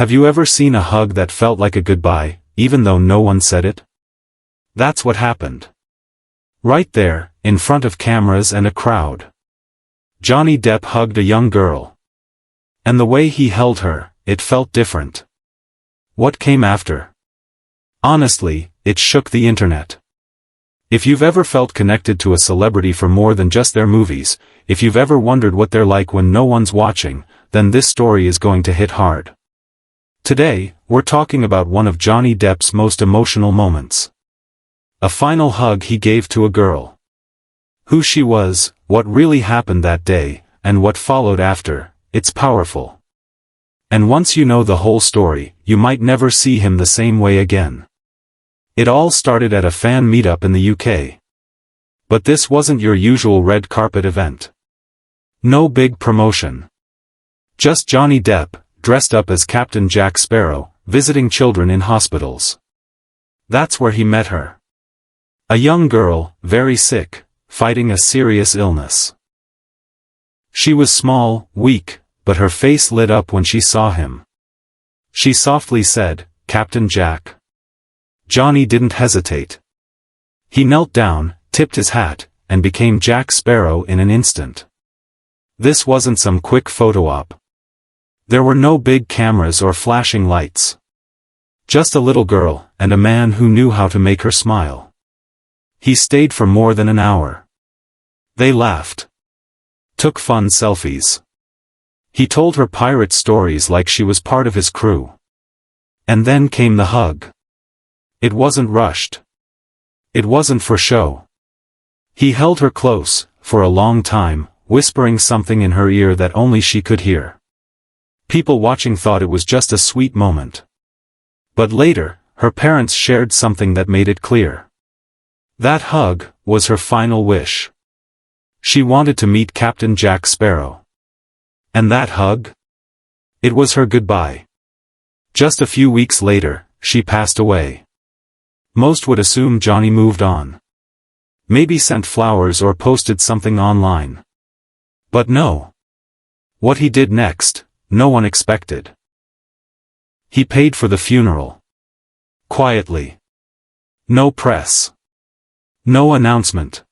Have you ever seen a hug that felt like a goodbye, even though no one said it? That's what happened. Right there, in front of cameras and a crowd. Johnny Depp hugged a young girl. And the way he held her, it felt different. What came after? Honestly, it shook the internet. If you've ever felt connected to a celebrity for more than just their movies, if you've ever wondered what they're like when no one's watching, then this story is going to hit hard. Today, we're talking about one of Johnny Depp's most emotional moments. A final hug he gave to a girl. Who she was, what really happened that day, and what followed after, it's powerful. And once you know the whole story, you might never see him the same way again. It all started at a fan meetup in the UK. But this wasn't your usual red carpet event. No big promotion. Just Johnny Depp, dressed up as Captain Jack Sparrow, visiting children in hospitals. That's where he met her. A young girl, very sick, fighting a serious illness. She was small, weak, but her face lit up when she saw him. She softly said, "Captain Jack." Johnny didn't hesitate. He knelt down, tipped his hat, and became Jack Sparrow in an instant. This wasn't some quick photo op. There were no big cameras or flashing lights. Just a little girl, and a man who knew how to make her smile. He stayed for more than an hour. They laughed. Took fun selfies. He told her pirate stories like she was part of his crew. And then came the hug. It wasn't rushed. It wasn't for show. He held her close, for a long time, whispering something in her ear that only she could hear. People watching thought it was just a sweet moment. But later, her parents shared something that made it clear. That hug was her final wish. She wanted to meet Captain Jack Sparrow. And that hug? It was her goodbye. Just a few weeks later, she passed away. Most would assume Johnny moved on. Maybe sent flowers or posted something online. But no. What he did next, no one expected. He paid for the funeral. Quietly. No press. No announcement.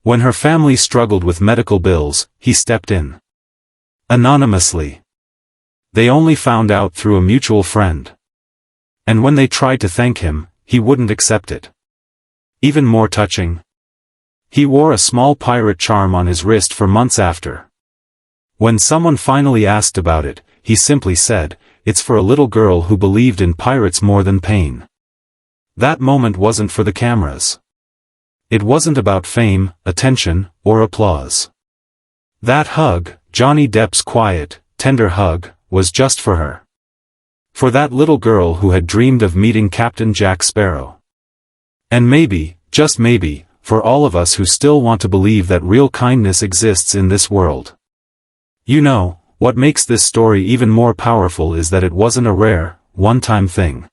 When her family struggled with medical bills, he stepped in. Anonymously. They only found out through a mutual friend. And when they tried to thank him, he wouldn't accept it. Even more touching. He wore a small pirate charm on his wrist for months after. When someone finally asked about it, he simply said, "It's for a little girl who believed in pirates more than pain." That moment wasn't for the cameras. It wasn't about fame, attention, or applause. That hug, Johnny Depp's quiet, tender hug, was just for her. For that little girl who had dreamed of meeting Captain Jack Sparrow. And maybe, just maybe, for all of us who still want to believe that real kindness exists in this world. You know, what makes this story even more powerful is that it wasn't a rare, one-time thing.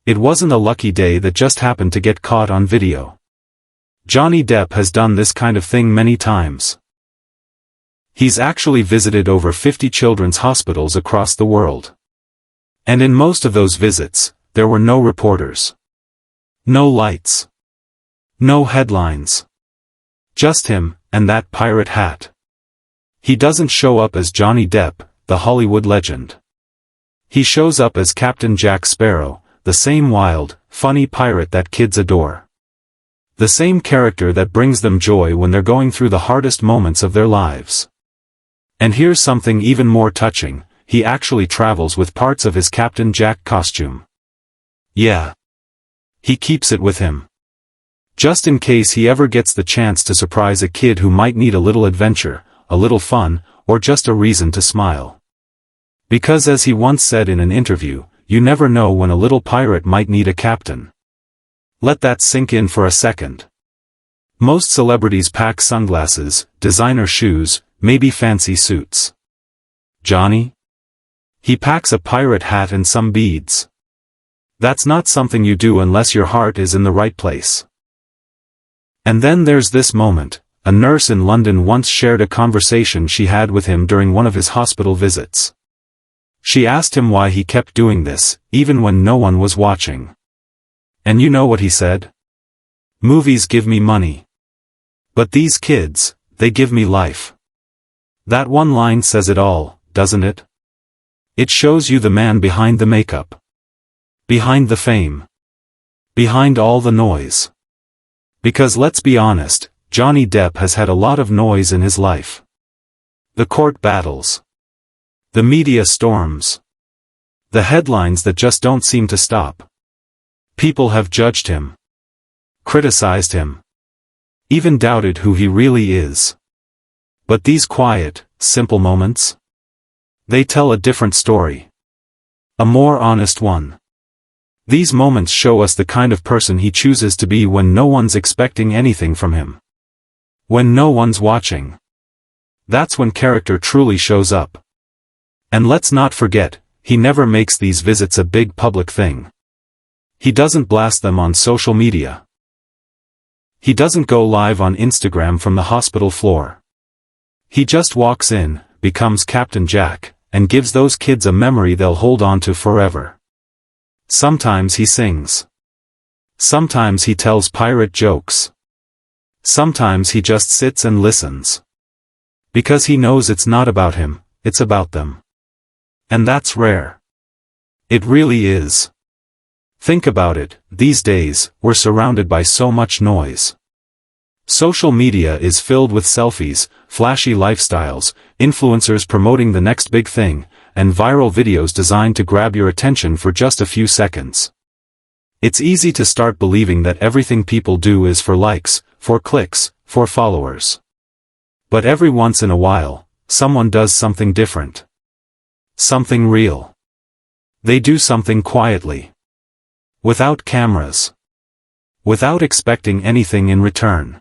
It wasn't a lucky day that just happened to get caught on video. Johnny Depp has done this kind of thing many times. He's actually visited over 50 children's hospitals across the world. And in most of those visits, there were no reporters. No lights. No headlines. Just him, and that pirate hat. He doesn't show up as Johnny Depp, the Hollywood legend. He shows up as Captain Jack Sparrow, the same wild, funny pirate that kids adore. The same character that brings them joy when they're going through the hardest moments of their lives. And here's something even more touching. He actually travels with parts of his Captain Jack costume. Yeah. He keeps it with him. Just in case he ever gets the chance to surprise a kid who might need a little adventure, a little fun, or just a reason to smile. Because as he once said in an interview, you never know when a little pirate might need a captain. Let that sink in for a second. Most celebrities pack sunglasses, designer shoes, maybe fancy suits. Johnny? He packs a pirate hat and some beads. That's not something you do unless your heart is in the right place. And then there's this moment. A nurse in London once shared a conversation she had with him during one of his hospital visits. She asked him why he kept doing this, even when no one was watching. And you know what he said? Movies give me money. But these kids, they give me life. That one line says it all, doesn't it? It shows you the man behind the makeup. Behind the fame. Behind all the noise. Because let's be honest, Johnny Depp has had a lot of noise in his life. The court battles. The media storms. The headlines that just don't seem to stop. People have judged him. Criticized him. Even doubted who he really is. But these quiet, simple moments? They tell a different story. A more honest one. These moments show us the kind of person he chooses to be when no one's expecting anything from him. When no one's watching. That's when character truly shows up. And let's not forget, he never makes these visits a big public thing. He doesn't blast them on social media. He doesn't go live on Instagram from the hospital floor. He just walks in, becomes Captain Jack, and gives those kids a memory they'll hold on to forever. Sometimes he sings. Sometimes he tells pirate jokes. Sometimes he just sits and listens. Because he knows it's not about him, it's about them. And that's rare. It really is. Think about it, these days, we're surrounded by so much noise. Social media is filled with selfies, flashy lifestyles, influencers promoting the next big thing, and viral videos designed to grab your attention for just a few seconds. It's easy to start believing that everything people do is for likes, for clicks, for followers. But every once in a while, someone does something different. Something real. They do something quietly. Without cameras. Without expecting anything in return.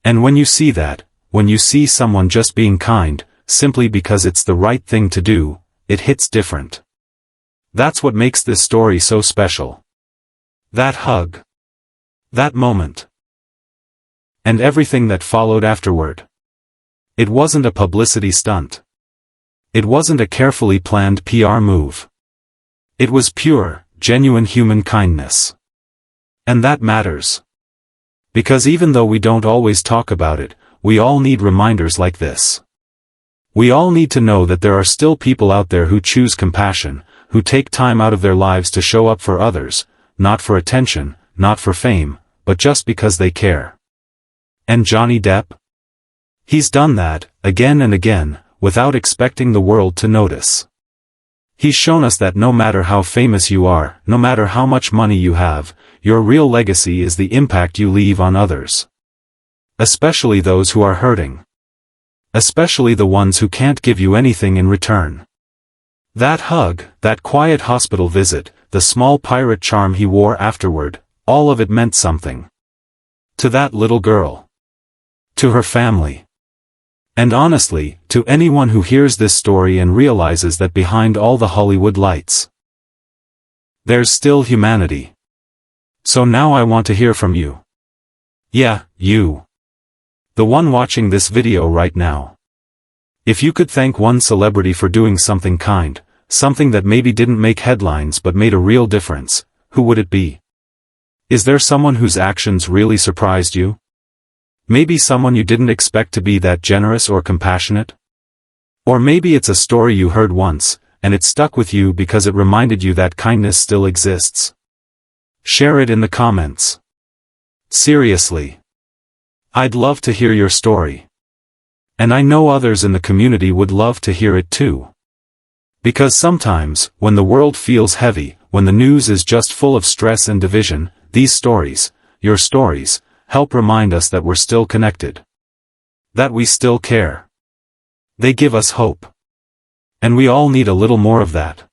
And when you see that, when you see someone just being kind, simply because it's the right thing to do, it hits different. That's what makes this story so special. That hug. That moment. And everything that followed afterward. It wasn't a publicity stunt. It wasn't a carefully planned PR move. It was pure, genuine human kindness. And that matters. Because even though we don't always talk about it, we all need reminders like this. We all need to know that there are still people out there who choose compassion, who take time out of their lives to show up for others, not for attention, not for fame, but just because they care. And Johnny Depp? He's done that, again and again, without expecting the world to notice. He's shown us that no matter how famous you are, no matter how much money you have, your real legacy is the impact you leave on others. Especially those who are hurting. Especially the ones who can't give you anything in return. That hug, that quiet hospital visit, the small pirate charm he wore afterward, all of it meant something. To that little girl. To her family. And honestly, to anyone who hears this story and realizes that behind all the Hollywood lights, there's still humanity. So now I want to hear from you. Yeah, you. The one watching this video right now. If you could thank one celebrity for doing something kind, something that maybe didn't make headlines but made a real difference, who would it be? Is there someone whose actions really surprised you? Maybe someone you didn't expect to be that generous or compassionate? Or maybe it's a story you heard once, and it stuck with you because it reminded you that kindness still exists. Share it in the comments. Seriously. I'd love to hear your story. And I know others in the community would love to hear it too. Because sometimes, when the world feels heavy, when the news is just full of stress and division, these stories, your stories, help remind us that we're still connected. That we still care. They give us hope. And we all need a little more of that.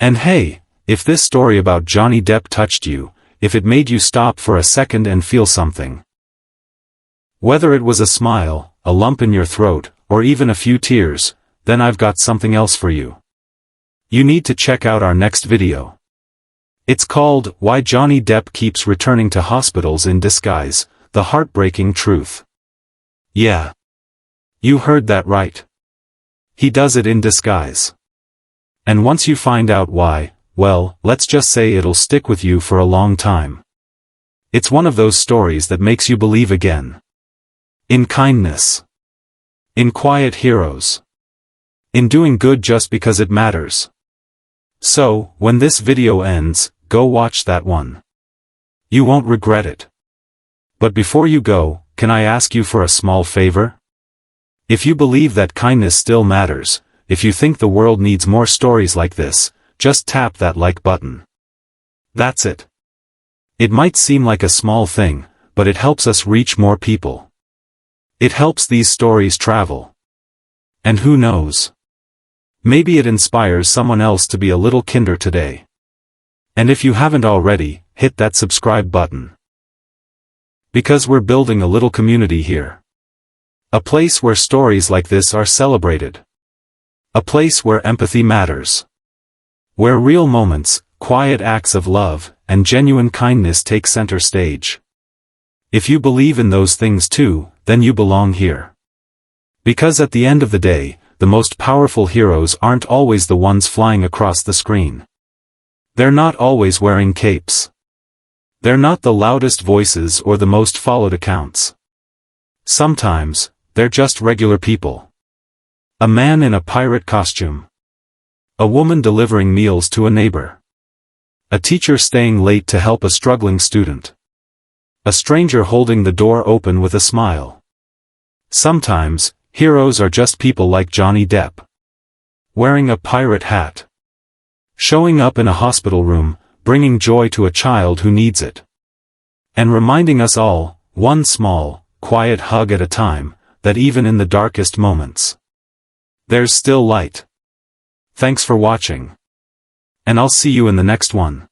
And hey, if this story about Johnny Depp touched you, if it made you stop for a second and feel something. Whether it was a smile, a lump in your throat, or even a few tears, then I've got something else for you. You need to check out our next video. It's called, Why Johnny Depp Keeps Returning to Hospitals in Disguise, The Heartbreaking Truth. Yeah. You heard that right. He does it in disguise. And once you find out why, well, let's just say it'll stick with you for a long time. It's one of those stories that makes you believe again. In kindness. In quiet heroes. In doing good just because it matters. So, when this video ends, go watch that one. You won't regret it. But before you go, can I ask you for a small favor? If you believe that kindness still matters, if you think the world needs more stories like this, just tap that like button. That's it. It might seem like a small thing, but it helps us reach more people. It helps these stories travel. And who knows? Maybe it inspires someone else to be a little kinder today. And if you haven't already, hit that subscribe button. Because we're building a little community here. A place where stories like this are celebrated. A place where empathy matters. Where real moments, quiet acts of love, and genuine kindness take center stage. If you believe in those things too, then you belong here. Because at the end of the day, the most powerful heroes aren't always the ones flying across the screen. They're not always wearing capes. They're not the loudest voices or the most followed accounts. Sometimes, they're just regular people. A man in a pirate costume. A woman delivering meals to a neighbor. A teacher staying late to help a struggling student. A stranger holding the door open with a smile. Sometimes, heroes are just people like Johnny Depp. Wearing a pirate hat. Showing up in a hospital room, bringing joy to a child who needs it. And reminding us all, one small, quiet hug at a time, that even in the darkest moments, there's still light. Thanks for watching. And I'll see you in the next one.